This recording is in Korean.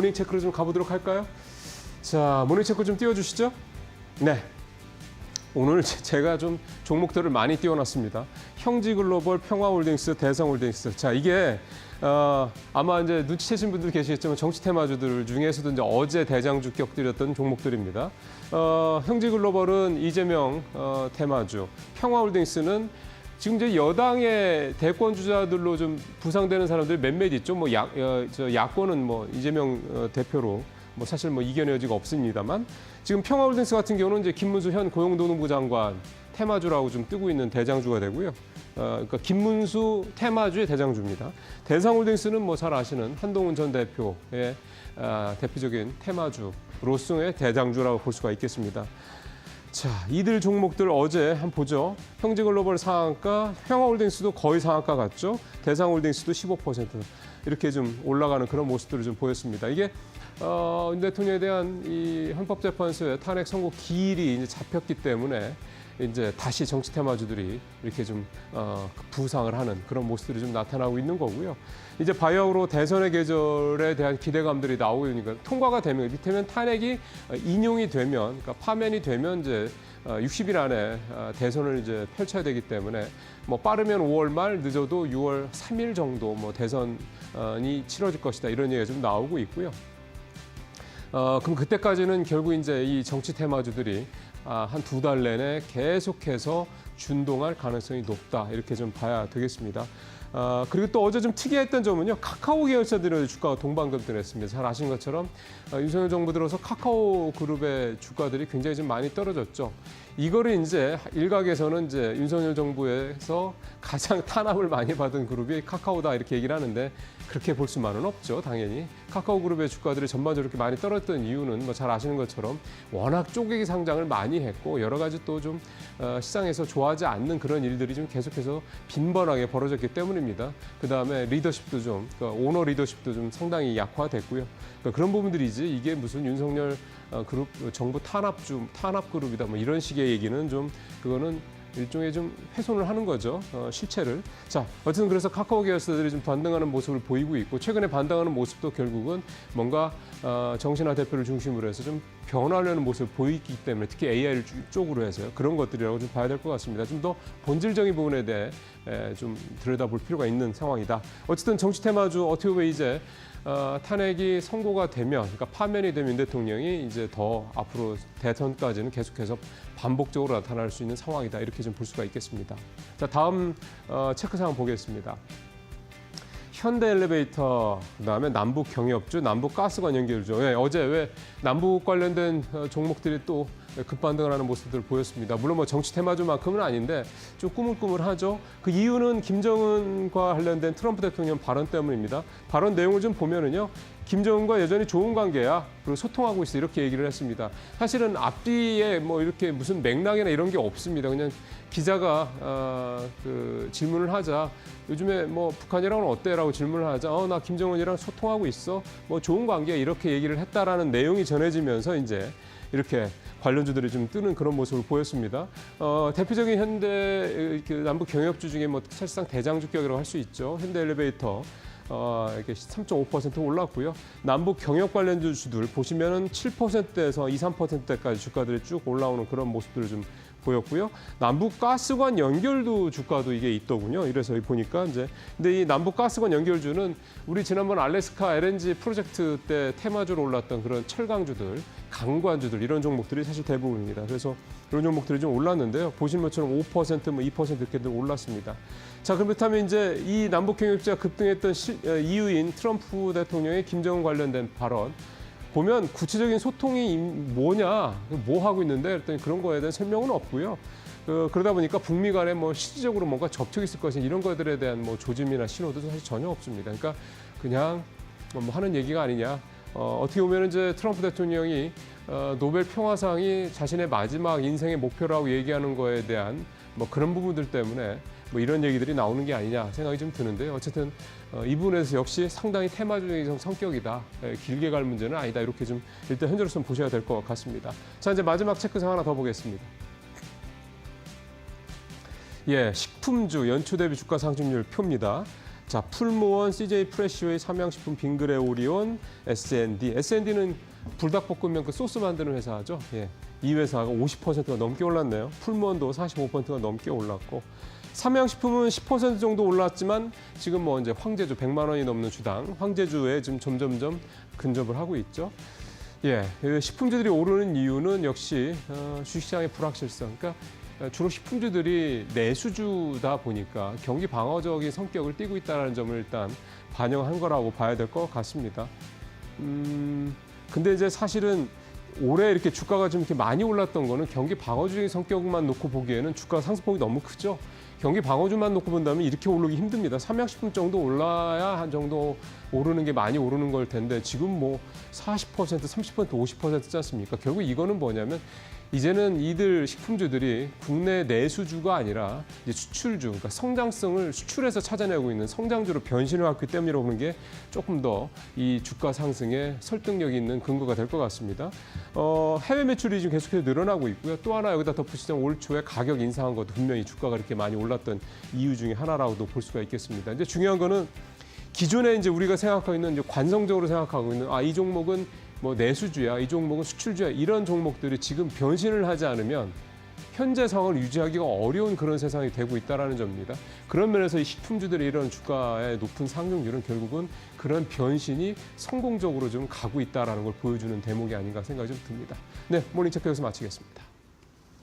모닝 체크로 좀 가보도록 할까요? 자, 모닝 체크 좀 띄워주시죠. 네. 오늘 제가 좀 종목들을 많이 띄워놨습니다. 형지글로벌, 평화홀딩스, 대성홀딩스. 자, 이게 아마 이제 눈치채신 분들 계시겠지만 정치 테마주들 중에서도 이제 어제 대장주 격들였던 종목들입니다. 형지글로벌은 이재명 테마주, 평화홀딩스는 지금 이제 여당의 대권 주자들로 좀 부상되는 사람들이 몇몇 있죠. 뭐 야권은 뭐 이재명 대표로 뭐 사실 뭐 이견의 여지가 없습니다만 지금 평화홀딩스 같은 경우는 이제 김문수 현 고용노동부 장관 테마주라고 좀 뜨고 있는 대장주가 되고요. 그러니까 김문수 테마주의 대장주입니다. 대상홀딩스는 뭐 잘 아시는 한동훈 전 대표의 대표적인 테마주로서의 대장주라고 볼 수가 있겠습니다. 자, 이들 종목들 어제 한번 보죠. 형지글로벌 상한가, 평화홀딩스도 거의 상한가 같죠. 대상홀딩스도 15% 이렇게 좀 올라가는 그런 모습들을 좀 보였습니다. 이게 윤 대통령에 대한 이 헌법재판소의 탄핵 선고 기일이 이제 잡혔기 때문에 이제 다시 정치 테마주들이 이렇게 좀 부상을 하는 그런 모습들이 좀 나타나고 있는 거고요. 이제 바야흐로 대선의 계절에 대한 기대감들이 나오고 있으니까 통과가 되면 이를테면 탄핵이 인용이 되면, 그러니까 파면이 되면 이제 60일 안에 대선을 이제 펼쳐야 되기 때문에 뭐 빠르면 5월 말, 늦어도 6월 3일 정도 뭐 대선이 치러질 것이다 이런 얘기가 좀 나오고 있고요. 그럼 그때까지는 결국 이제 이 정치 테마주들이 한 2달 내내 계속해서 준동할 가능성이 높다 이렇게 좀 봐야 되겠습니다. 그리고 또 어제 좀 특이했던 점은요. 카카오 계열사들의 주가가 동반급등했습니다. 잘 아시는 것처럼 윤석열 정부 들어서 카카오 그룹의 주가들이 굉장히 좀 많이 떨어졌죠. 이거를 이제 일각에서는 이제 윤석열 정부에서 가장 탄압을 많이 받은 그룹이 카카오다 이렇게 얘기를 하는데 그렇게 볼 수만은 없죠. 당연히 카카오 그룹의 주가들이 전반적으로 이렇게 많이 떨어졌던 이유는 뭐 잘 아시는 것처럼 워낙 쪼개기 상장을 많이 했고 여러 가지 또 좀 시장에서 좋아하지 않는 그런 일들이 좀 계속해서 빈번하게 벌어졌기 때문입니다. 그 다음에 리더십도 좀 그러니까 오너 리더십도 좀 상당히 약화됐고요. 그러니까 그런 부분들이지 이게 무슨 윤석열 그룹 정부 탄압 그룹이다 뭐 이런 식의 얘기는 좀 그거는 일종의 좀 훼손을 하는 거죠. 실체를. 자, 어쨌든 그래서 카카오 계열사들이 좀 반등하는 모습을 보이고 있고 최근에 반등하는 모습도 결국은 뭔가 정신화 대표를 중심으로 해서 좀 변화하려는 모습을 보이기 때문에 특히 AI 쪽으로 해서요. 그런 것들이라고 좀 봐야 될 것 같습니다. 좀 더 본질적인 부분에 대해 좀 들여다볼 필요가 있는 상황이다. 어쨌든 정치 테마주 어떻게 보면 이제 탄핵이 선고가 되면, 그러니까 파면이 되면 대통령이 이제 더 앞으로 대선까지는 계속해서 반복적으로 나타날 수 있는 상황이다. 이렇게 좀 볼 수가 있겠습니다. 자, 다음 체크 사항 보겠습니다. 현대엘리베이터, 그다음에 남북경협주, 남북가스관 연결주. 어제 왜 남북 관련된 종목들이 또 급반등을 하는 모습들을 보였습니다. 물론 뭐 정치 테마주만큼은 아닌데 좀 꾸물꾸물하죠. 그 이유는 김정은과 관련된 트럼프 대통령 발언 때문입니다. 발언 내용을 좀 보면은요. 김정은과 여전히 좋은 관계야. 그리고 소통하고 있어. 이렇게 얘기를 했습니다. 사실은 앞뒤에 뭐 이렇게 무슨 맥락이나 이런 게 없습니다. 그냥 기자가 그 질문을 하자. 요즘에 뭐 북한이랑은 어때?라고 질문을 하자. 나 김정은이랑 소통하고 있어. 뭐 좋은 관계야. 이렇게 얘기를 했다라는 내용이 전해지면서 이제 이렇게 관련주들이 좀 뜨는 그런 모습을 보였습니다. 대표적인 현대 그 남북 경협주 중에 뭐 사실상 대장주격이라고 할 수 있죠. 현대엘리베이터. 이렇게 3.5% 올랐고요. 남북 경협 관련주들 보시면은 7%에서 2, 3%대까지 주가들이 쭉 올라오는 그런 모습들을 좀 보였고요. 남북 가스관 연결도 주가도 이게 있더군요. 이래서 보니까 이제 근데 이 남북 가스관 연결주는 우리 지난번 알래스카 LNG 프로젝트 때 테마주로 올랐던 그런 철강주들, 강관주들 이런 종목들이 사실 대부분입니다. 그래서 이런 종목들이 좀 올랐는데요. 보시는 것처럼 5%, 뭐 2% 이렇게들 올랐습니다. 자, 그렇다면 이제 이 남북 경협주가 급등했던 이유인 트럼프 대통령의 김정은 관련된 발언 보면 구체적인 소통이 뭐냐, 뭐 하고 있는데 그랬더니 그런 거에 대한 설명은 없고요. 그러다 보니까 북미 간에 뭐 실질적으로 뭔가 접촉이 있을 것이 이런 것들에 대한 뭐 조짐이나 신호도 사실 전혀 없습니다. 그러니까 그냥 뭐 하는 얘기가 아니냐. 어떻게 보면 이제 트럼프 대통령이 노벨 평화상이 자신의 마지막 인생의 목표라고 얘기하는 거에 대한 뭐 그런 부분들 때문에 뭐 이런 얘기들이 나오는 게 아니냐 생각이 좀 드는데요. 어쨌든 이 부분에서 역시 상당히 테마적인 성격이다. 길게 갈 문제는 아니다. 이렇게 좀 일단 현재로서는 보셔야 될 것 같습니다. 자, 이제 마지막 체크사항 하나 더 보겠습니다. 식품주 연초 대비 주가 상승률 표입니다. 자, 풀무원, CJ 프레시웨이, 삼양식품, 빙그레 오리온, S&D. S&D는 불닭볶음면 그 소스 만드는 회사죠. 예. 이 회사가 50%가 넘게 올랐네요. 풀무원도 45%가 넘게 올랐고, 삼양식품은 10% 정도 올랐지만 지금 뭐 이제 황제주 100만 원이 넘는 주당, 황제주에 지금 점점점 근접을 하고 있죠. 예, 식품주들이 오르는 이유는 역시 주식시장의 불확실성. 그러니까 주로 식품주들이 내수주다 보니까 경기 방어적인 성격을 띠고 있다는 점을 일단 반영한 거라고 봐야 될 것 같습니다. 근데 이제 사실은 올해 이렇게 주가가 좀 이렇게 많이 올랐던 거는 경기 방어주의 성격만 놓고 보기에는 주가 상승폭이 너무 크죠. 경기 방어주만 놓고 본다면 이렇게 오르기 힘듭니다. 삼양식품 정도 올라야 한 정도 오르는 게 많이 오르는 걸 텐데 지금 뭐 40%, 30%, 50%지 않습니까? 결국 이거는 뭐냐면 이제는 이들 식품주들이 국내 내수주가 아니라 이제 수출주, 그러니까 성장성을 수출해서 찾아내고 있는 성장주로 변신을 했기 때문이라고 보는 게 조금 더 이 주가 상승에 설득력이 있는 근거가 될 것 같습니다. 해외 매출이 지금 계속해서 늘어나고 있고요. 또 하나 여기다 덧붙이자면 올 초에 가격 인상한 것도 분명히 주가가 이렇게 많이 올랐던 이유 중에 하나라고도 볼 수가 있겠습니다. 이제 중요한 거는 기존에 이제 우리가 생각하고 있는 이제 관성적으로 생각하고 있는 이 종목은 뭐 내수주야, 이 종목은 수출주야 이런 종목들이 지금 변신을 하지 않으면 현재 상황을 유지하기가 어려운 그런 세상이 되고 있다는 점입니다. 그런 면에서 이 식품주들의 이런 주가의 높은 상승률은 결국은 그런 변신이 성공적으로 좀 가고 있다는 걸 보여주는 대목이 아닌가 생각이 좀 듭니다. 네, 모닝체크 여기서 마치겠습니다.